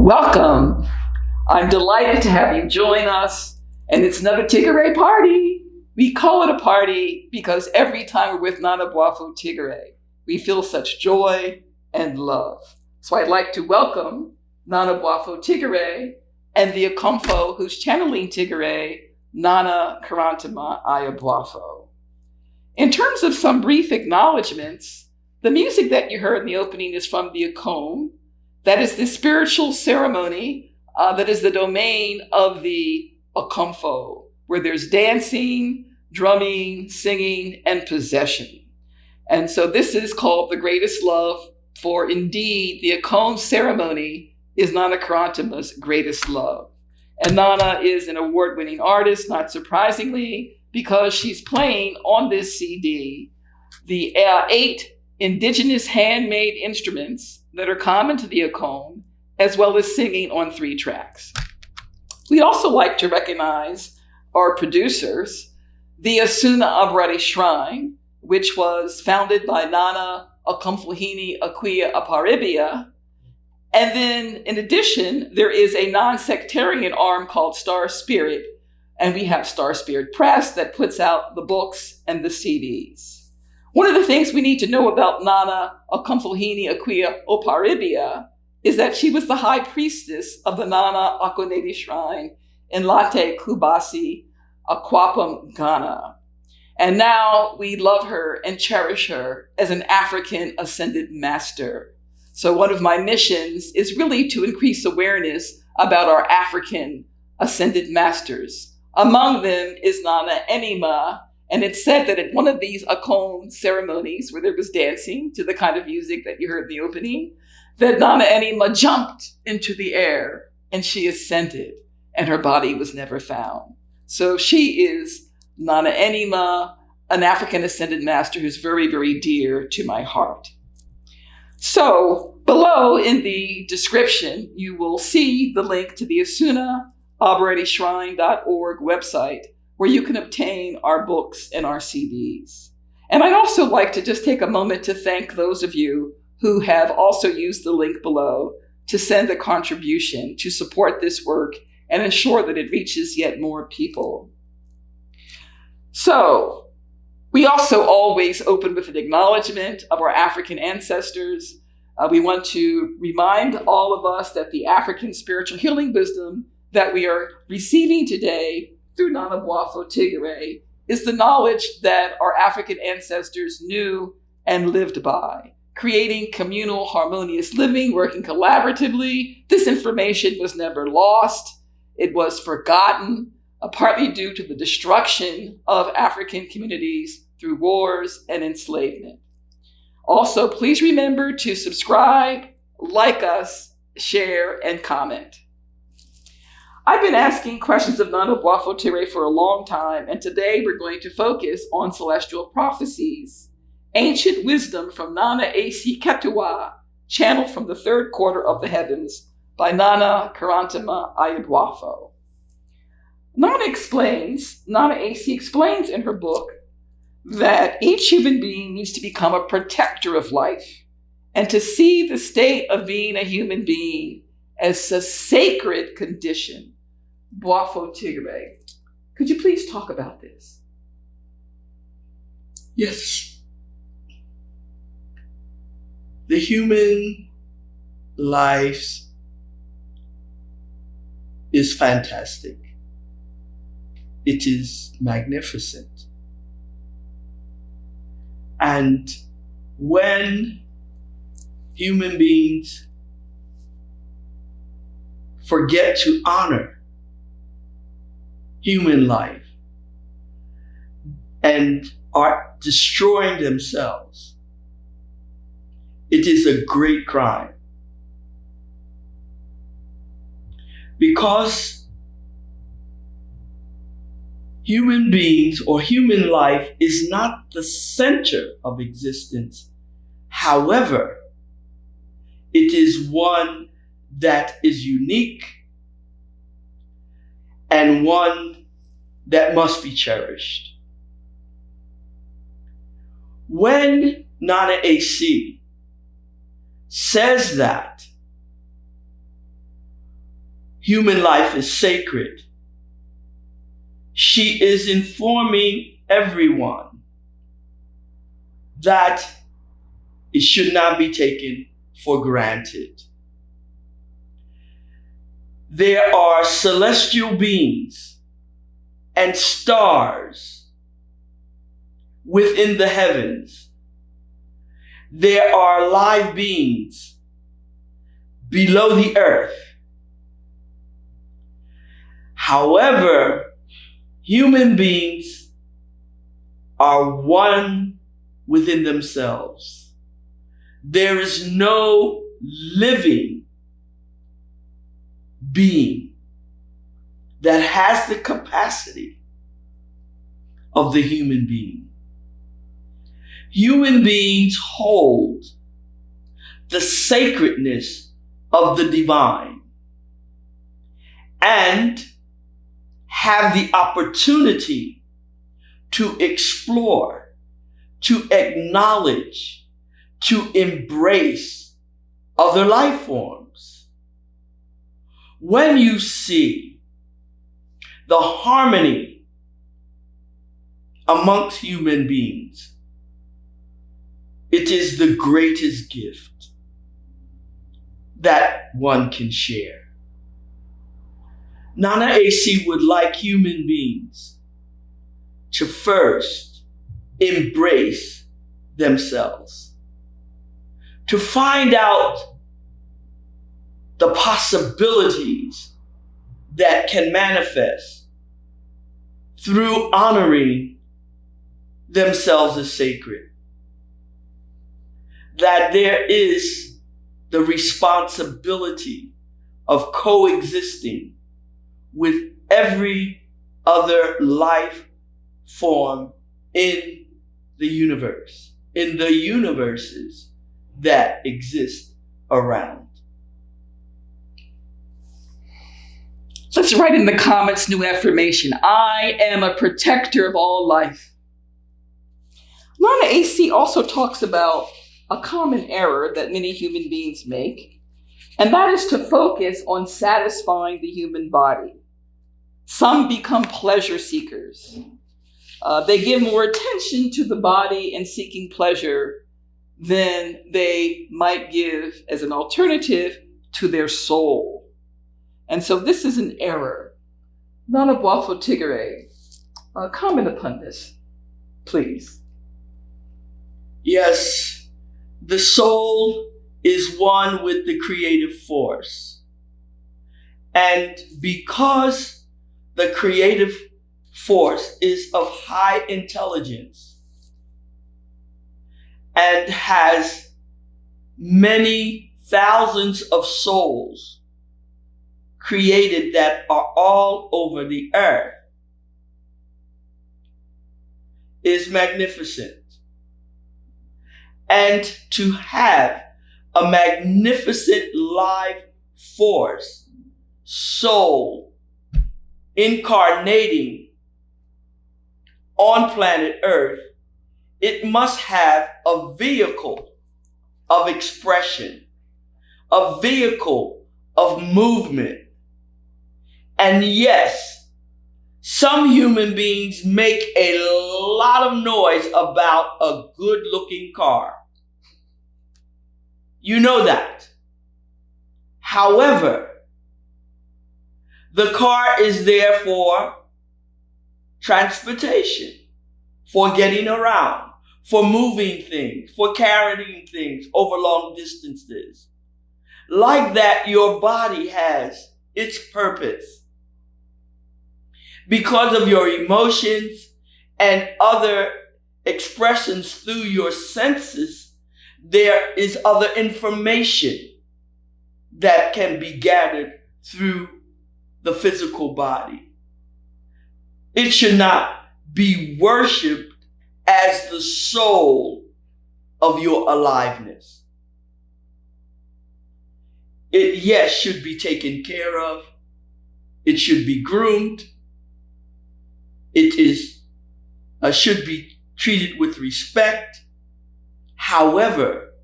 Welcome. I'm delighted to have you join us, and it's another Tigare party. We call it a party because every time we're with Ayeboafo Tigare, we feel such joy and love. So I'd like to welcome Ayeboafo Tigare and the Okomfo who's channeling Tigare, Nana Korantemaa Ayeboafo. In terms of some brief acknowledgements, the music that you heard in the opening is from the Okom. That is the spiritual ceremony that is the domain of the Okomfo, where there's dancing, drumming, singing, and possession. And so this is called the greatest love, for indeed the Okom ceremony is Nana Korantemaa's greatest love. And Nana is an award-winning artist, not surprisingly, because she's playing on this CD the 8 indigenous handmade instruments that are common to the Okom, as well as singing on 3 tracks. We'd also like to recognize our producers, the Asona Aberade Shrine, which was founded by Nana Okomfo Aberade. And then in addition, there is a non-sectarian arm called StarSpirit, and we have StarSpirit Press that puts out the books and the CDs. One of the things we need to know about Nana Okomfo Aberade is that she was the high priestess of the Nana Akonede Shrine in Late Kubasi, Akwapam, Ghana. And now we love her and cherish her as an African ascended master. So one of my missions is really to increase awareness about our African ascended masters. Among them is Nana Enima. And it's said that at one of these Okom ceremonies where there was dancing to the kind of music that you heard in the opening, that Nana Enima jumped into the air and she ascended and her body was never found. So she is Nana Enima, an African ascended master who's very, very dear to my heart. So below in the description, you will see the link to the Asona AberadeShrine.org website, where you can obtain our books and our CDs. And I'd also like to just take a moment to thank those of you who have also used the link below to send a contribution to support this work and ensure that it reaches yet more people. So, we also always open with an acknowledgement of our African ancestors. We want to remind all of us that the African spiritual healing wisdom that we are receiving today through Ayeboafo Tigare is the knowledge that our African ancestors knew and lived by, creating communal, harmonious living, working collaboratively. This information was never lost. It was forgotten, partly due to the destruction of African communities through wars and enslavement. Also, please remember to subscribe, like us, share, and comment. I've been asking questions of Ayeboafo Tigare for a long time, and today we're going to focus on celestial prophecies, ancient wisdom from Nana A.C. Ketewa, channeled from the 3rd quarter of the heavens by Nana Korantemaa Ayeboafo. Nana A.C. explains in her book that each human being needs to become a protector of life and to see the state of being a human being as a sacred condition. Boafo Tigare, could you please talk about this? Yes. The human life is fantastic. It is magnificent. And when human beings forget to honor human life and are destroying themselves, It is a great crime. Because human beings or human life is not the center of existence. However, it is one that is unique and one that must be cherished. When Nana AC says that human life is sacred, she is informing everyone that it should not be taken for granted. There are celestial beings and stars within the heavens. There are live beings below the earth. However, human beings are one within themselves. There is no living being that has the capacity of the human being. Human beings hold the sacredness of the divine and have the opportunity to explore, to acknowledge, to embrace other life forms. When you see the harmony amongst human beings, it is the greatest gift that one can share. Nana AC would like human beings to first embrace themselves, to find out the possibilities that can manifest through honoring themselves as sacred. That there is the responsibility of coexisting with every other life form in the universe, in the universes that exist around. Let's write in the comments new affirmation. I am a protector of all life. Nana AC also talks about a common error that many human beings make, and that is to focus on satisfying the human body. Some become pleasure seekers. They give more attention to the body and seeking pleasure than they might give as an alternative to their soul. And so this is an error. non-Boafo Tigare, comment upon this, please. Yes, the soul is one with the creative force. And because the creative force is of high intelligence and has many thousands of souls created that are all over the earth, is magnificent. And to have a magnificent life force, soul, incarnating on planet Earth, it must have a vehicle of expression, a vehicle of movement. And yes, some human beings make a lot of noise about a good-looking car. You know that. However, the car is there for transportation, for getting around, for moving things, for carrying things over long distances. Like that, your body has its purpose. Because of your emotions and other expressions through your senses there is other information that can be gathered through the physical body. It should not be worshiped as the soul of your aliveness. It, yes, should be taken care of. It should be groomed. It is should be treated with respect. However,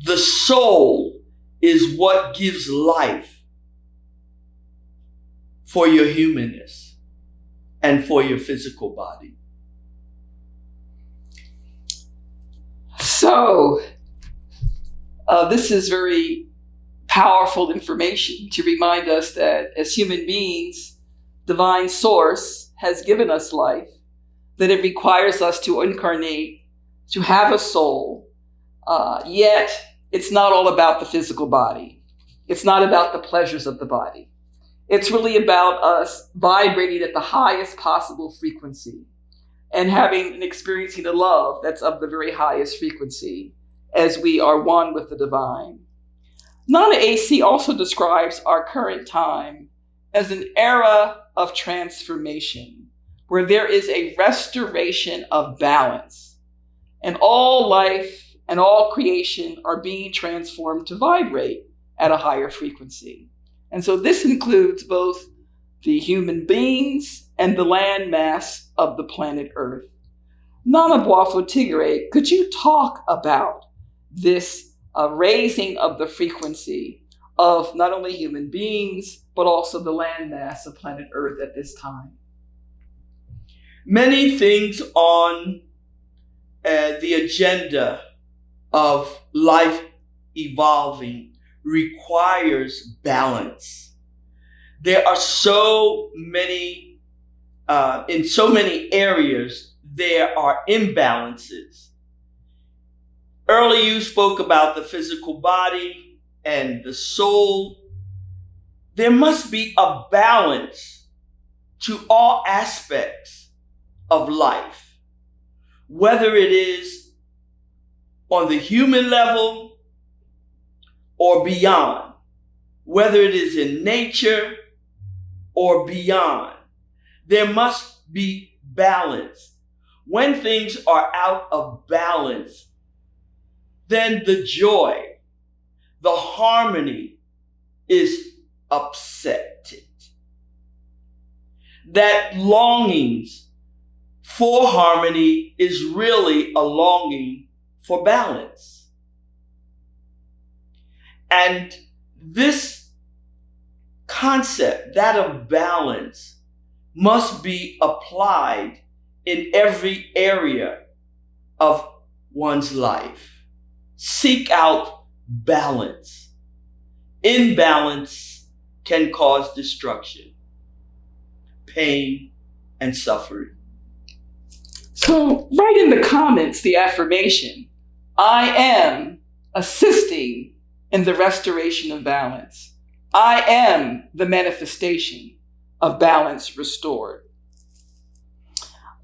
the soul is what gives life for your humanness and for your physical body. So, this is very powerful information to remind us that as human beings, divine source has given us life, that it requires us to incarnate, to have a soul, yet it's not all about the physical body. It's not about the pleasures of the body. It's really about us vibrating at the highest possible frequency and having and experiencing a love that's of the very highest frequency as we are one with the divine. Nana AC also describes our current time as an era of transformation, where there is a restoration of balance, and all life and all creation are being transformed to vibrate at a higher frequency. And so this includes both the human beings and the land mass of the planet Earth. non-Boafo Tigare, could you talk about this raising of the frequency of not only human beings, but also the landmass of planet Earth at this time? Many things on the agenda of life evolving requires balance. There are so many, in so many areas, there are imbalances. Earlier you spoke about the physical body and the soul. There must be a balance to all aspects of life, whether it is on the human level or beyond, whether it is in nature or beyond. There must be balance. When things are out of balance, then the joy, the harmony is upset. That longings for harmony is really a longing for balance. And this concept, that of balance, must be applied in every area of one's life. Seek out balance. Imbalance can cause destruction, pain, and suffering. So write in the comments the affirmation, I am assisting in the restoration of balance. I am the manifestation of balance restored.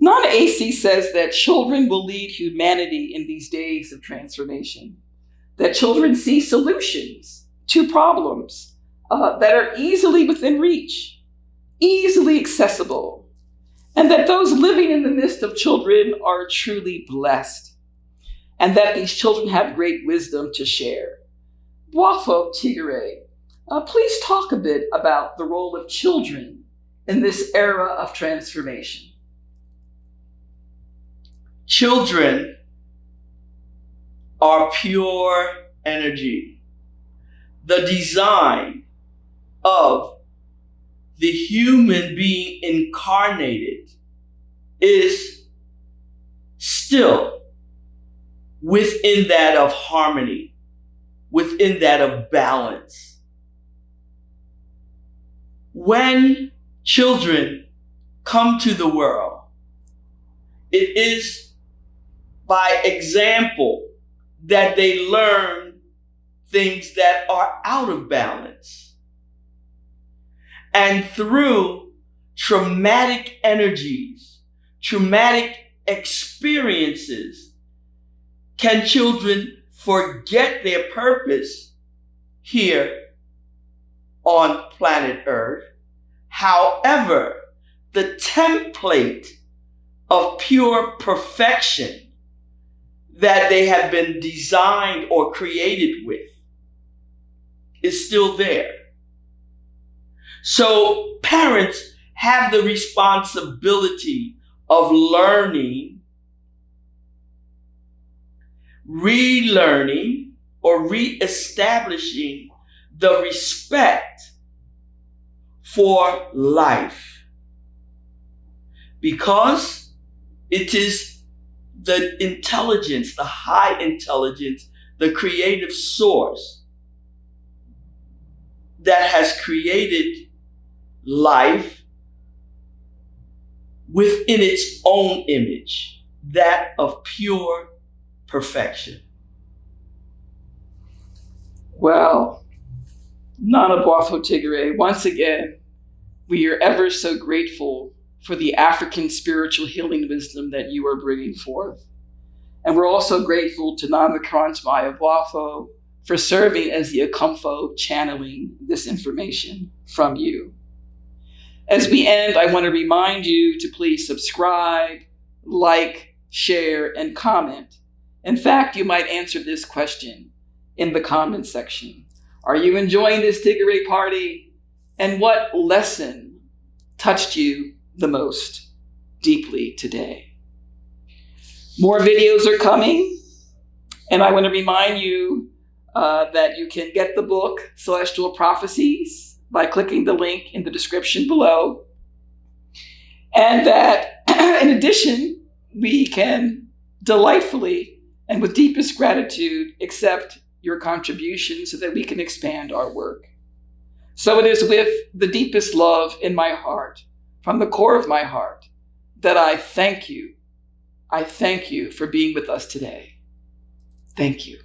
Nana AC says that children will lead humanity in these days of transformation, that children see solutions to problems that are easily within reach, easily accessible, and that those living in the midst of children are truly blessed, and that these children have great wisdom to share. Boafo Tigare, please talk a bit about the role of children in this era of transformation. Children are pure energy. The design of the human being incarnated is still within that of harmony, within that of balance. When children come to the world, it is by example that they learn things that are out of balance. And through traumatic energies, traumatic experiences, can children forget their purpose here on planet Earth. However, the template of pure perfection that they have been designed or created with is still there. So parents have the responsibility of learning, relearning, or reestablishing the respect for life, because it is the intelligence, the high intelligence, the creative source that has created life within its own image, that of pure perfection. Well, non-Boafo Tigare, once again, we are ever so grateful for the African spiritual healing wisdom that you are bringing forth. And we're also grateful to Korantemaa Ayeboafo for serving as the Okomfo channeling this information from you. As we end, I want to remind you to please subscribe, like, share, and comment. In fact, you might answer this question in the comment section. Are you enjoying this Tigare party? And what lesson touched you the most deeply today? More videos are coming, and I want to remind you that you can get the book Celestial Prophecies by clicking the link in the description below, and that in addition, we can delightfully and with deepest gratitude accept your contribution so that we can expand our work. So it is with the deepest love in my heart, from the core of my heart, that I thank you. I thank you for being with us today. Thank you.